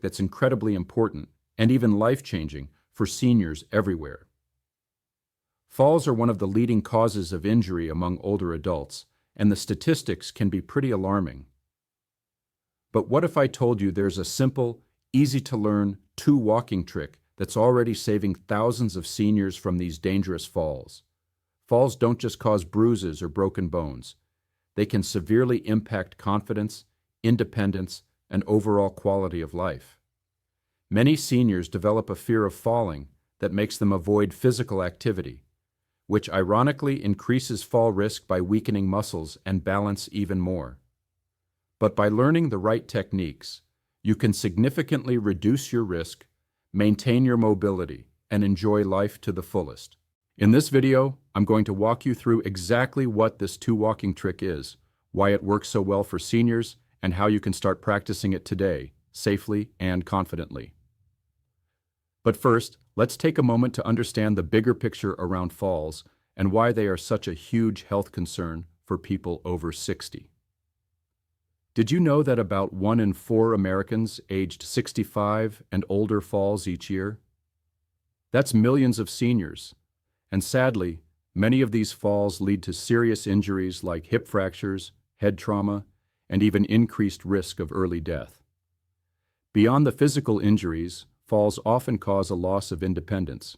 that's incredibly important and even life-changing for seniors everywhere. Falls are one of the leading causes of injury among older adults, and the statistics can be pretty alarming. But what if I told you there's a simple, easy-to-learn walking trick that's already saving thousands of seniors from these dangerous falls? Falls don't just cause bruises or broken bones. They can severely impact confidence, independence, and overall quality of life. Many seniors develop a fear of falling that makes them avoid physical activity, which ironically increases fall risk by weakening muscles and balance even more. But by learning the right techniques, you can significantly reduce your risk, maintain your mobility, and enjoy life to the fullest. In this video, I'm going to walk you through exactly what this walking trick is, why it works so well for seniors, and how you can start practicing it today, safely and confidently. But first, let's take a moment to understand the bigger picture around falls and why they are such a huge health concern for people over 60. Did you know that about 1 in 4 Americans aged 65 and older falls each year? That's millions of seniors, and sadly, many of these falls lead to serious injuries like hip fractures, head trauma, and even increased risk of early death. Beyond the physical injuries, falls often cause a loss of independence.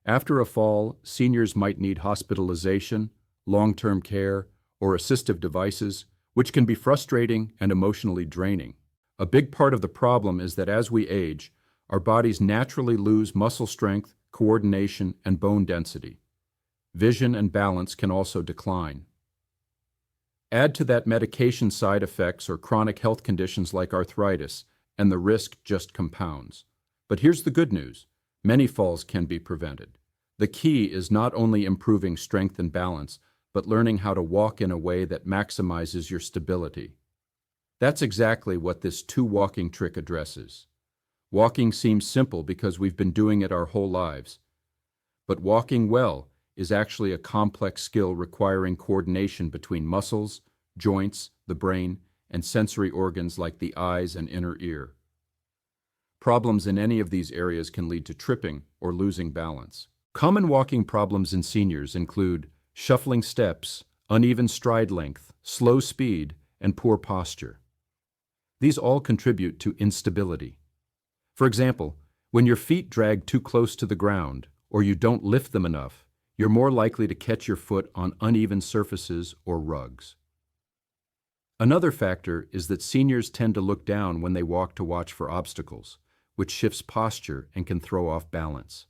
After a fall, seniors might need hospitalization, long-term care, or assistive devices, which can be frustrating and emotionally draining. A big part of the problem is that as we age, our bodies naturally lose muscle strength, coordination, and bone density. Vision and balance can also decline. Add to that medication side effects or chronic health conditions like arthritis, and the risk just compounds. But here's the good news. Many falls can be prevented. The key is not only improving strength and balance, but learning how to walk in a way that maximizes your stability. That's exactly what this walking trick addresses. Walking seems simple because we've been doing it our whole lives. But walking well is actually a complex skill requiring coordination between muscles, joints, the brain, and sensory organs like the eyes and inner ear. Problems in any of these areas can lead to tripping or losing balance. Common walking problems in seniors include shuffling steps, uneven stride length, slow speed, and poor posture. These all contribute to instability. For example, when your feet drag too close to the ground or you don't lift them enough, you're more likely to catch your foot on uneven surfaces or rugs. Another factor is that seniors tend to look down when they walk to watch for obstacles, which shifts posture and can throw off balance.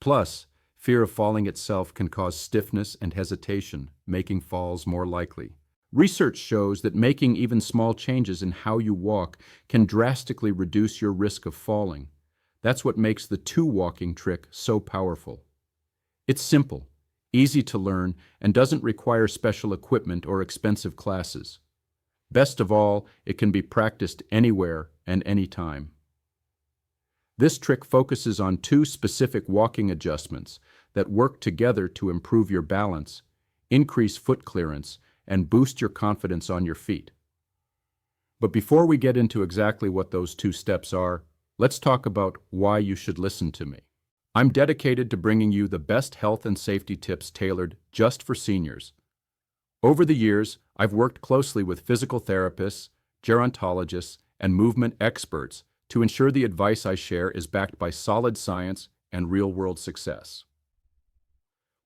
Plus, fear of falling itself can cause stiffness and hesitation, making falls more likely. Research shows that making even small changes in how you walk can drastically reduce your risk of falling. That's what makes the walking trick so powerful. It's simple, easy to learn, and doesn't require special equipment or expensive classes. Best of all, it can be practiced anywhere and anytime. This trick focuses on 2 specific walking adjustments that work together to improve your balance, increase foot clearance, and boost your confidence on your feet. But before we get into exactly what those 2 steps are, let's talk about why you should listen to me. I'm dedicated to bringing you the best health and safety tips tailored just for seniors. Over the years, I've worked closely with physical therapists, gerontologists, and movement experts to ensure the advice I share is backed by solid science and real-world success.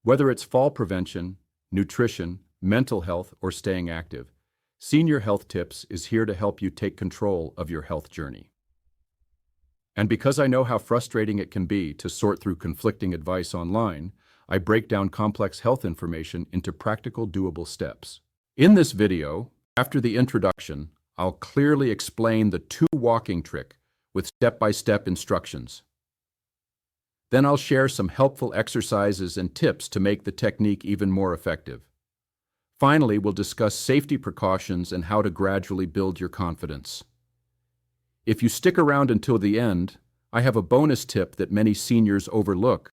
Whether it's fall prevention, nutrition, mental health, or staying active, Senior Health Tips is here to help you take control of your health journey. And because I know how frustrating it can be to sort through conflicting advice online, I break down complex health information into practical, doable steps. In this video, after the introduction, I'll clearly explain the walking trick with step-by-step instructions. Then I'll share some helpful exercises and tips to make the technique even more effective. Finally, we'll discuss safety precautions and how to gradually build your confidence. If you stick around until the end, I have a bonus tip that many seniors overlook,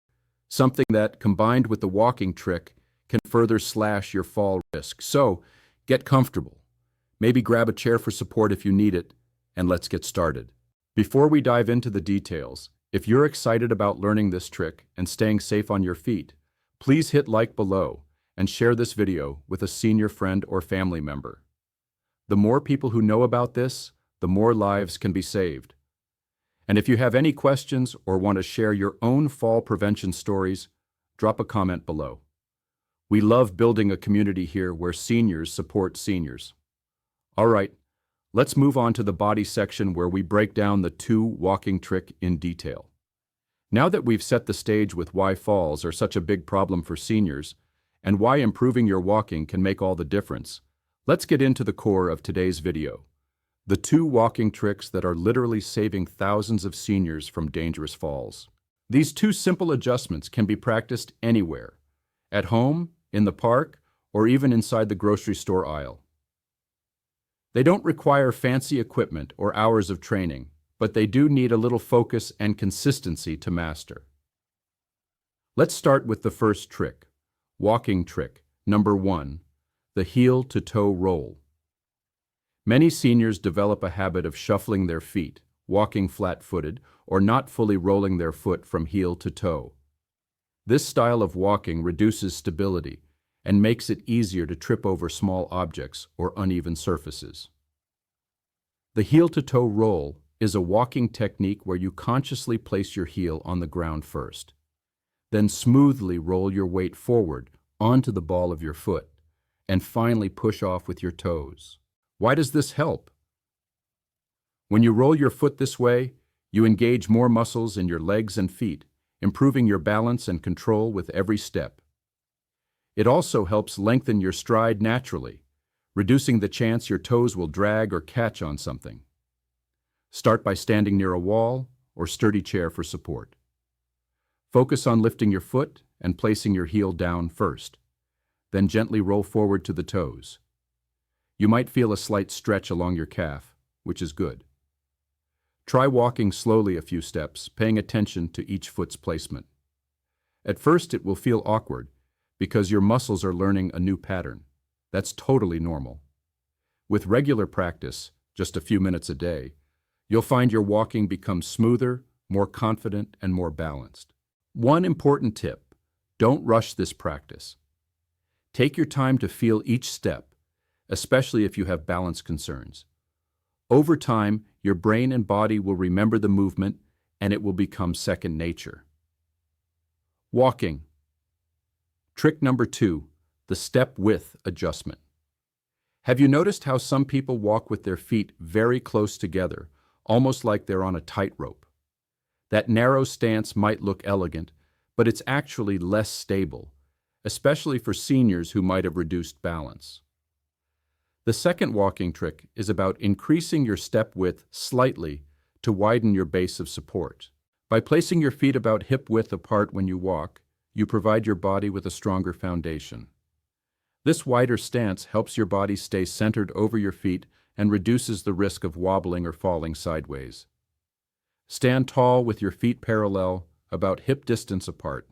something that, combined with the walking trick, can further slash your fall risk. So, get comfortable. Maybe grab a chair for support if you need it, and let's get started. Before we dive into the details, if you're excited about learning this trick and staying safe on your feet, please hit like below and share this video with a senior friend or family member. The more people who know about this, the more lives can be saved. And if you have any questions or want to share your own fall prevention stories, drop a comment below. We love building a community here where seniors support seniors. All right, let's move on to the body section where we break down the 2 walking trick in detail. Now that we've set the stage with why falls are such a big problem for seniors and why improving your walking can make all the difference, let's get into the core of today's video. The 2 walking tricks that are literally saving thousands of seniors from dangerous falls. These 2 simple adjustments can be practiced anywhere, at home, in the park, or even inside the grocery store aisle. They don't require fancy equipment or hours of training, but they do need a little focus and consistency to master. Let's start with the first trick, walking trick, number 1, the heel-to-toe roll. Many seniors develop a habit of shuffling their feet, walking flat-footed, or not fully rolling their foot from heel to toe. This style of walking reduces stability and makes it easier to trip over small objects or uneven surfaces. The heel-to-toe roll is a walking technique where you consciously place your heel on the ground first. Then smoothly roll your weight forward onto the ball of your foot, and finally push off with your toes. Why does this help? When you roll your foot this way, you engage more muscles in your legs and feet, improving your balance and control with every step. It also helps lengthen your stride naturally, reducing the chance your toes will drag or catch on something. Start by standing near a wall or sturdy chair for support. Focus on lifting your foot and placing your heel down first. Then gently roll forward to the toes. You might feel a slight stretch along your calf, which is good. Try walking slowly a few steps, paying attention to each foot's placement. At first it will feel awkward because your muscles are learning a new pattern. That's totally normal. With regular practice, just a few minutes a day, you'll find your walking becomes smoother, more confident, and more balanced. One important tip: don't rush this practice. Take your time to feel each step, especially if you have balance concerns. Over time, your brain and body will remember the movement and it will become second nature. Walking. Trick number 2, the step width adjustment. Have you noticed how some people walk with their feet very close together, almost like they're on a tightrope? That narrow stance might look elegant, but it's actually less stable, especially for seniors who might have reduced balance. The second walking trick is about increasing your step width slightly to widen your base of support. By placing your feet about hip width apart when you walk, you provide your body with a stronger foundation. This wider stance helps your body stay centered over your feet and reduces the risk of wobbling or falling sideways. Stand tall with your feet parallel, about hip distance apart.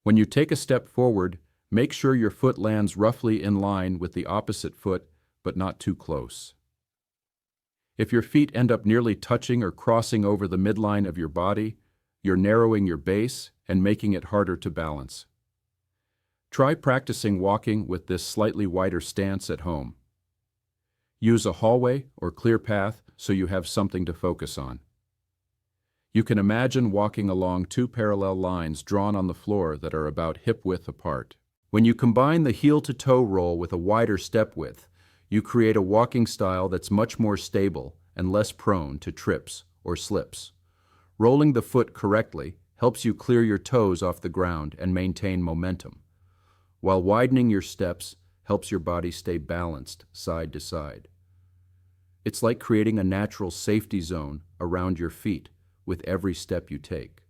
When you take a step forward, make sure your foot lands roughly in line with the opposite foot, but not too close. If your feet end up nearly touching or crossing over the midline of your body, you're narrowing your base and making it harder to balance. Try practicing walking with this slightly wider stance at home. Use a hallway or clear path so you have something to focus on. You can imagine walking along 2 parallel lines drawn on the floor that are about hip width apart. When you combine the heel-to-toe roll with a wider step width, you create a walking style that's much more stable and less prone to trips or slips. Rolling the foot correctly helps you clear your toes off the ground and maintain momentum, while widening your steps helps your body stay balanced side to side. It's like creating a natural safety zone around your feet with every step you take.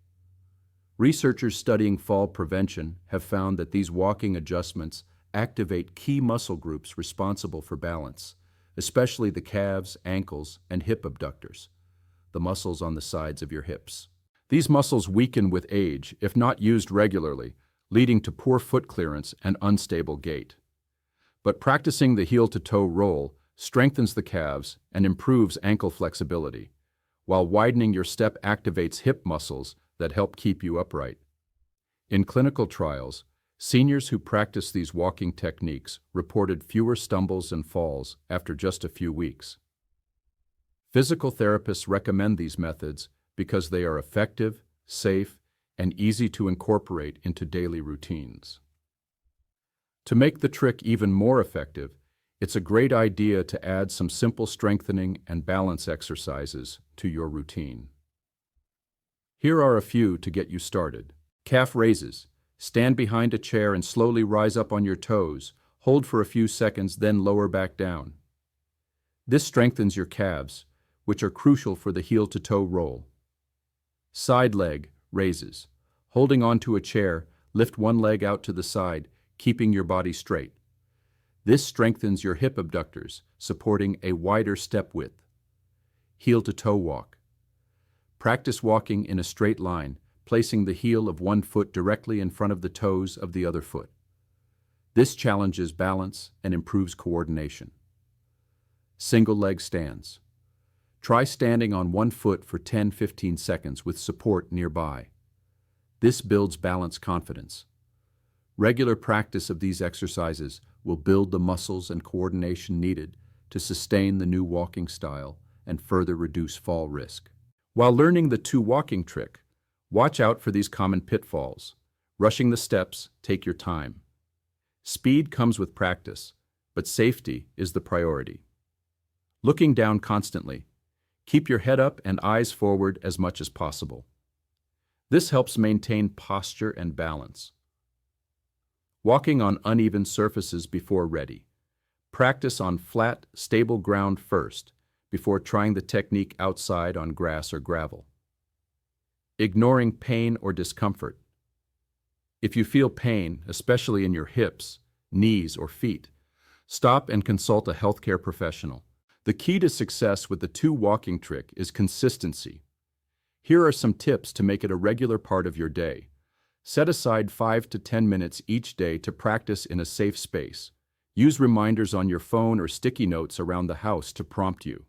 Researchers studying fall prevention have found that these walking adjustments activate key muscle groups responsible for balance, especially the calves, ankles, and hip abductors, the muscles on the sides of your hips. These muscles weaken with age if not used regularly, leading to poor foot clearance and unstable gait. But practicing the heel-to-toe roll strengthens the calves and improves ankle flexibility, while widening your step activates hip muscles that help keep you upright. In clinical trials, seniors who practice these walking techniques reported fewer stumbles and falls after just a few weeks. Physical therapists recommend these methods because they are effective, safe, and easy to incorporate into daily routines. To make the trick even more effective, it's a great idea to add some simple strengthening and balance exercises to your routine. Here are a few to get you started. Calf raises. Stand behind a chair and slowly rise up on your toes. Hold for a few seconds, then lower back down. This strengthens your calves, which are crucial for the heel-to-toe roll. Side leg raises. Holding onto a chair, lift one leg out to the side, keeping your body straight. This strengthens your hip abductors, supporting a wider step width. Heel-to-toe walk. Practice walking in a straight line, placing the heel of one foot directly in front of the toes of the other foot. This challenges balance and improves coordination. Single leg stands. Try standing on one foot for 10-15 seconds with support nearby. This builds balance confidence. Regular practice of these exercises will build the muscles and coordination needed to sustain the new walking style and further reduce fall risk. While learning the two walking trick, watch out for these common pitfalls. Rushing the steps, take your time. Speed comes with practice, but safety is the priority. Looking down constantly. Keep your head up and eyes forward as much as possible. This helps maintain posture and balance. Walking on uneven surfaces before ready. Practice on flat, stable ground first, before trying the technique outside on grass or gravel. Ignoring pain or discomfort. If you feel pain, especially in your hips, knees, or feet, stop and consult a healthcare professional. The key to success with the two walking trick is consistency. Here are some tips to make it a regular part of your day. Set aside 5 to 10 minutes each day to practice in a safe space. Use reminders on your phone or sticky notes around the house to prompt you.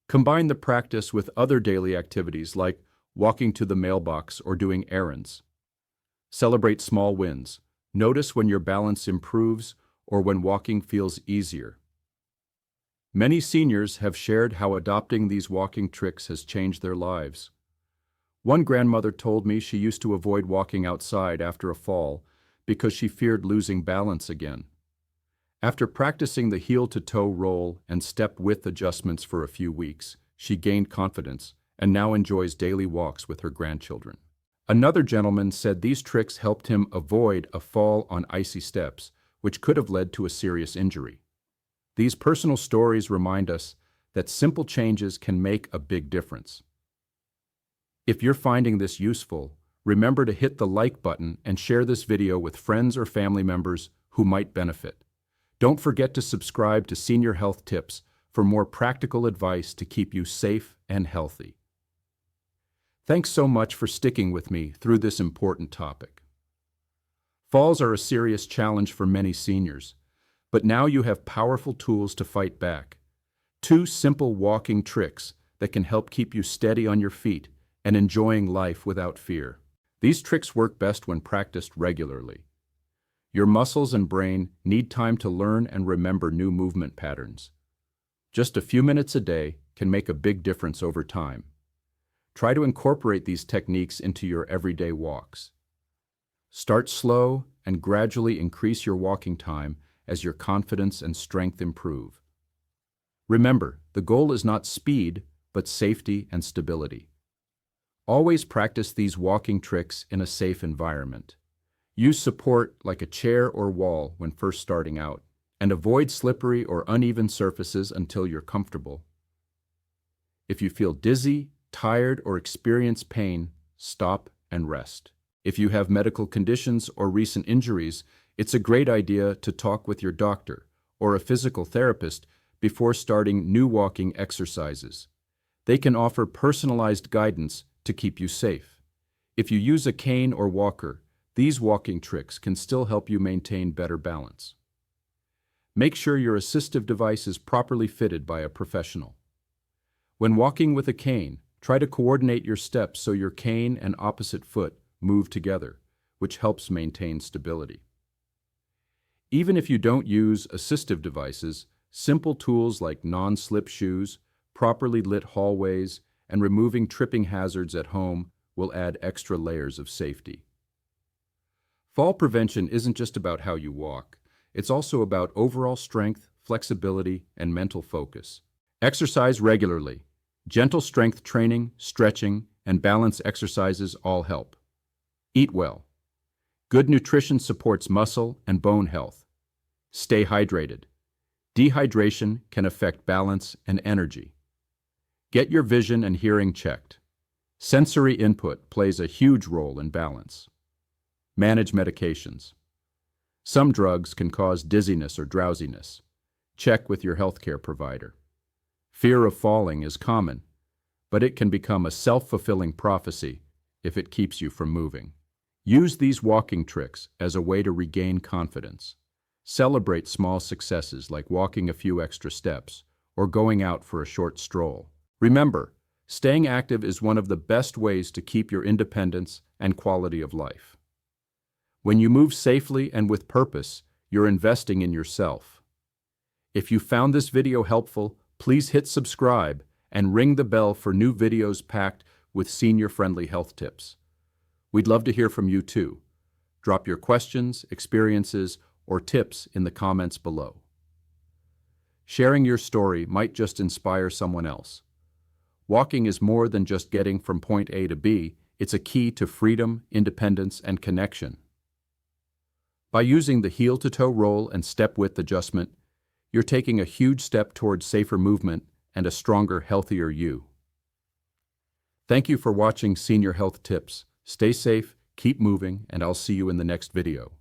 Combine the practice with other daily activities like walking to the mailbox or doing errands. Celebrate small wins. Notice when your balance improves or when walking feels easier. Many seniors have shared how adopting these walking tricks has changed their lives. One grandmother told me she used to avoid walking outside after a fall because she feared losing balance again. After practicing the heel-to-toe roll and step width adjustments for a few weeks, she gained confidence and now enjoys daily walks with her grandchildren. Another gentleman said these tricks helped him avoid a fall on icy steps, which could have led to a serious injury. These personal stories remind us that simple changes can make a big difference. If you're finding this useful, remember to hit the like button and share this video with friends or family members who might benefit. Don't forget to subscribe to Senior Health Tips for more practical advice to keep you safe and healthy. Thanks so much for sticking with me through this important topic. Falls are a serious challenge for many seniors, but now you have powerful tools to fight back. Two simple walking tricks that can help keep you steady on your feet and enjoying life without fear. These tricks work best when practiced regularly. Your muscles and brain need time to learn and remember new movement patterns. Just a few minutes a day can make a big difference over time. Try to incorporate these techniques into your everyday walks. Start slow and gradually increase your walking time as your confidence and strength improve. Remember, the goal is not speed, but safety and stability. Always practice these walking tricks in a safe environment. Use support like a chair or wall when first starting out, and avoid slippery or uneven surfaces until you're comfortable. If you feel dizzy, tired, or experience pain, stop and rest. If you have medical conditions or recent injuries, it's a great idea to talk with your doctor or a physical therapist before starting new walking exercises. They can offer personalized guidance to keep you safe. If you use a cane or walker, these walking tricks can still help you maintain better balance. Make sure your assistive device is properly fitted by a professional. When walking with a cane, try to coordinate your steps so your cane and opposite foot move together, which helps maintain stability. Even if you don't use assistive devices, simple tools like non-slip shoes, properly lit hallways, and removing tripping hazards at home will add extra layers of safety. Fall prevention isn't just about how you walk. It's also about overall strength, flexibility, and mental focus. Exercise regularly. Gentle strength training, stretching, and balance exercises all help. Eat well. Good nutrition supports muscle and bone health. Stay hydrated. Dehydration can affect balance and energy. Get your vision and hearing checked. Sensory input plays a huge role in balance. Manage medications. Some drugs can cause dizziness or drowsiness. Check with your healthcare provider. Fear of falling is common, but it can become a self-fulfilling prophecy if it keeps you from moving. Use these walking tricks as a way to regain confidence. Celebrate small successes like walking a few extra steps or going out for a short stroll. Remember, staying active is one of the best ways to keep your independence and quality of life. When you move safely and with purpose, you're investing in yourself. If you found this video helpful, please hit subscribe and ring the bell for new videos packed with senior-friendly health tips. We'd love to hear from you too. Drop your questions, experiences, or tips in the comments below. Sharing your story might just inspire someone else. Walking is more than just getting from point A to B. It's a key to freedom, independence, and connection. By using the heel-to-toe roll and step-width adjustment, you're taking a huge step towards safer movement and a stronger, healthier you. Thank you for watching Senior Health Tips. Stay safe, keep moving, and I'll see you in the next video.